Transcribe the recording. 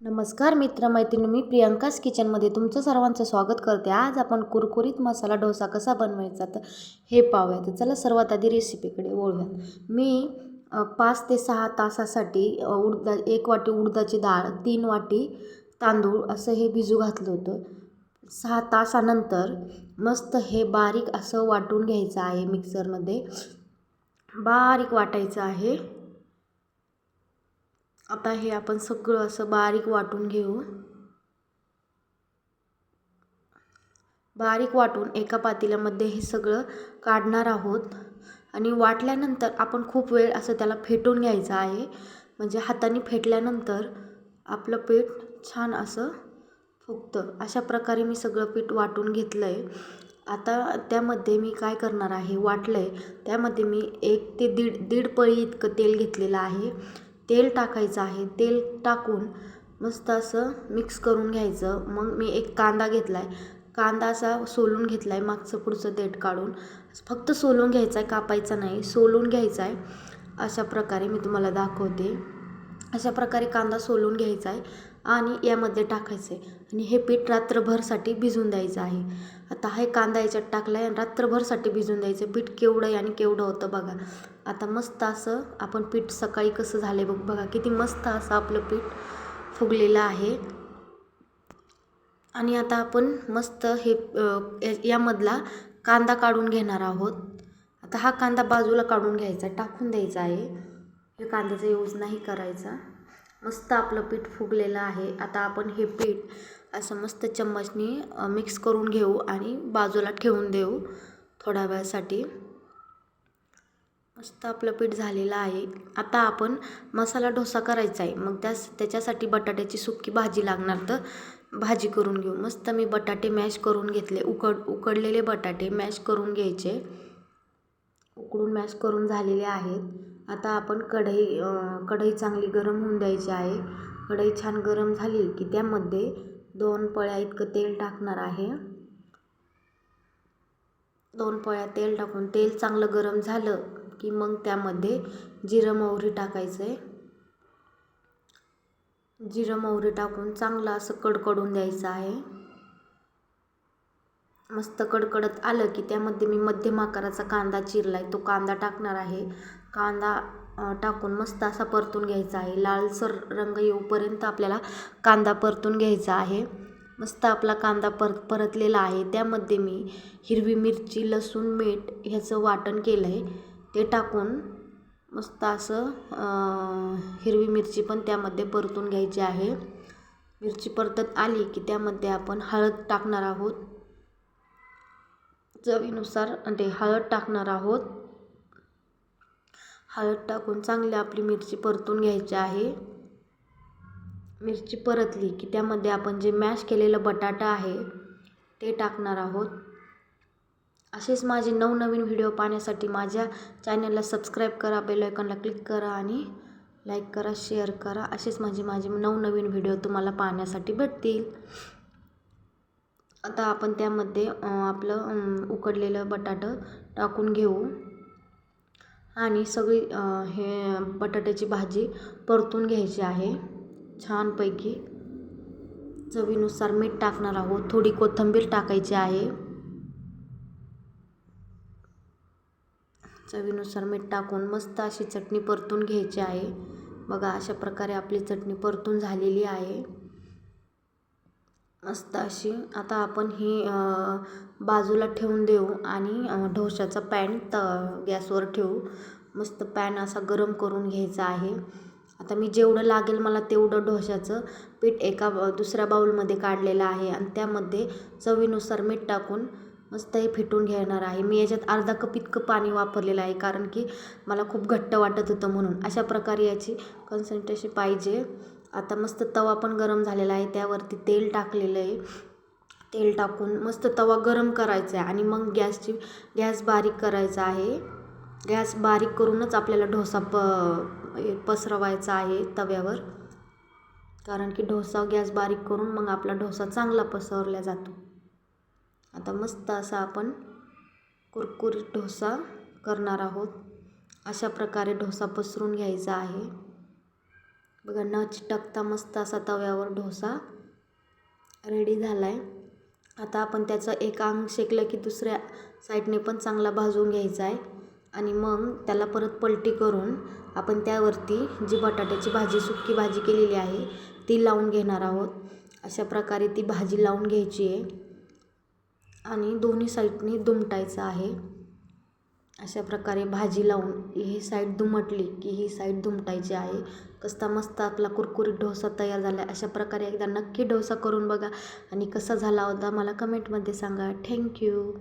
नमस्कार मित्रमैत्रिणी, मी प्रियंकाच किचनमध्ये तुमचं सर्वांचं स्वागत करते। आज आपण कुरकुरीत मसाला डोसा कसा बनवायचा तर हे पाहूया। तर चला सर्वात आधी रेसिपीकडे वळूया। मी 5 ते 6 तासासाठी 1 वाटी उडदाची डाळ, 3 वाटी तांदूळ असं हे भिजू घातलं होतं। 6 तासानंतर मस्त हे बारीक असं वाटून घ्यायचं आहे, मिक्सरमध्ये बारीक वाटायचं आहे। आता हे आपण सगळं असं बारीक वाटून घेऊ। बारीक वाटून एका पातेल्यामध्ये हे सगळं काढणार आहोत आणि वाटल्यानंतर आपण खूप वेळ असं त्याला फेटून घ्यायचं आहे। म्हणजे हाताने फेटल्यानंतर आपलं पीठ छान असं फुगतं। अशा प्रकारे मी सगळं पीठ वाटून घेतलं आहे। आता त्यामध्ये मी काय करणार आहे, वाटलं आहे त्यामध्ये मी 1 ते दीड पळी इतकं तेल घेतलेलं आहे। तेल टाकायचं आहे। तेल टाकून मस्त असं मिक्स करून घ्यायचं। मग मी एक कांदा घेतला आहे, कांदा असा सोलून घेतला आहे, मागचं पुढचं देठ काढून फक्त सोलून घ्यायचा आहे, कापायचा नाही, सोलून घ्यायचा आहे। अशा प्रकारे मी तुम्हाला दाखवते। अशा प्रकारे कांदा सोलून घ्यायचा आहे आणि यामध्ये टाकायचं आहे आणि हे पीठ रात्रभरसाठी भिजून द्यायचं आहे। आता हे कांदा याच्यात टाकला आहे आणि रात्रभरसाठी भिजून द्यायचं। पीठ केवढं आहे आणि केवढं होतं बघा। आता मस्त असं आपण पीठ सकाळी कसं झालं आहे बघा, किती मस्त असं आपलं पीठ फुगलेलं आहे। आणि आता आपण मस्त हे यामधला कांदा काढून घेणार आहोत। आता हा कांदा बाजूला काढून घ्यायचा, टाकून द्यायचा आहे, हे कांद्याचा यूज नाही करायचा। मस्त आपलं पीठ फुगलेलं आहे। आता आपण हे पीठ असं मस्त चम्मचने मिक्स करून घेऊ आणि बाजूला ठेवून देऊ थोड्या वेळासाठी। मस्त आपलं पीठ झालेलं आहे। आता आपण मसाला डोसा करायचा आहे, मग त्याच्यासाठी बटाट्याची सुकी भाजी लागणार, तर भाजी करून घेऊ। मस्त मी बटाटे मॅश करून घेतले, उकडलेले बटाटे मॅश करून घ्यायचे, उकडून मॅश करून झालेले आहेत। आता आपण कढई चांगली गरम होऊन द्यायची आहे। कढई छान गरम झाली की त्यामध्ये 2 पळ्या इतकं तेल टाकणार आहे। 2 पळ्या तेल टाकून तेल चांगलं गरम झालं की मग त्यामध्ये जिरं मोहरी टाकायचं आहे। जिरं मोहरी टाकून चांगलं असं कडकडून द्यायचं आहे। मस्त कडकडत आलं की त्यामध्ये मी मध्यम आकाराचा कांदा चिरलाय, तो कांदा टाकणार आहे। कांदा टाकून मस्त असा परतून घ्यायचा आहे। लालसर रंग येऊपर्यंत आपल्याला कांदा परतून घ्यायचा आहे। मस्त आपला कांदा परतलेला आहे। त्यामध्ये मी हिरवी मिरची, लसूण, मीठ ह्याचं वाटण केलं आहे, ते टाकून मस्त असं हिरवी मिरची पण त्यामध्ये परतून घ्यायची आहे। मिरची परतत आली की त्यामध्ये आपण हळद टाकणार आहोत, चवीनुसार ते हळद टाकणार आहोत। हळद टाकून चांगली आपली मिरची परतून घ्यायची आहे। मिरची परतली की त्यामध्ये आपण जे मॅश केलेलं बटाटा आहे ते टाकणार आहोत। असेच माझे नवनवीन व्हिडिओ पाहण्यासाठी माझ्या चॅनलला सबस्क्राईब करा, बेल आयकॉनला क्लिक करा आणि लाईक करा, शेअर करा। असेच माझे नवनवीन व्हिडिओ तुम्हाला पाहण्यासाठी भेटतील। आता आपण त्यामध्ये आपलं उकडलेलं बटाटं टाकून घेऊ आणि सगळी हे बटाट्याची भाजी परतून घ्यायची आहे छानपैकी। चवीनुसार मीठ टाकणार आहोत, थोडी कोथिंबीर टाकायची आहे। चवीनुसार मीठ टाकून मस्त अशी चटणी परतून घ्यायची आहे। बघा अशा प्रकारे आपली चटणी परतून झालेली आहे मस्त अशी। आता आपण ही बाजूला ठेवून देऊ आणि डोशाचा पॅन गॅसवर ठेवू। मस्त पॅन असा गरम करून घ्यायचा आहे। आता मी जेवढं लागेल मला तेवढं डोशाचं पीठ एका दुसऱ्या बाउलमध्ये काढलेलं आहे आणि त्यामध्ये चवीनुसार मीठ टाकून मस्त हे फेटून घेणार आहे। मी याच्यात अर्धा कप इतकं पाणी वापरलेलं आहे, कारण की मला खूप घट्ट वाटत होतं म्हणून। अशा प्रकारे याची कन्सिस्टन्सी पाहिजे। आता मस्त तवा पण गरम झालेला आहे, त्यावरती तेल टाकलेलं आहे। तेल टाकून मस्त तवा गरम करायचा आहे आणि मग गॅस बारीक करायचा आहे। गॅस बारीक करूनच आपल्याला डोसा पसरवायचा आहे तव्यावर, कारण की गॅस बारीक करून मग आपला डोसा चांगला पसरला जातो। आता मस्त असा आपण कुरकुरीत डोसा करणार आहोत। अशा प्रकारे डोसा पसरून घ्यायचा आहे। बघा न चिटकता मस्त असा तव्यावर डोसा रेडी झाला आहे. आता आपण त्याचं एक अंग शेकलं की दुसऱ्या साईडने पण चांगला भाजून घ्यायचा आहे आणि मग त्याला परत पलटी करून आपण त्यावरती जी बटाट्याची भाजी सुक्की भाजी केलेली आहे ती लावून घेणार आहोत. अशा प्रकारे ती भाजी लावून घ्यायची आहे आणि दोन्ही साईडने दुमटायचं आहे. अशा प्रकारे भाजी लावून ही साईड दुमटली की ही साईड दुमटायची आहे. कसा मस्त आपला कुरकुरीत डोसा तयार झाला आहे. अशा प्रकारे एकदा नक्की डोसा करून बघा आणि कसा झाला होता मला कमेंटमध्ये सांगा. थँक्यू.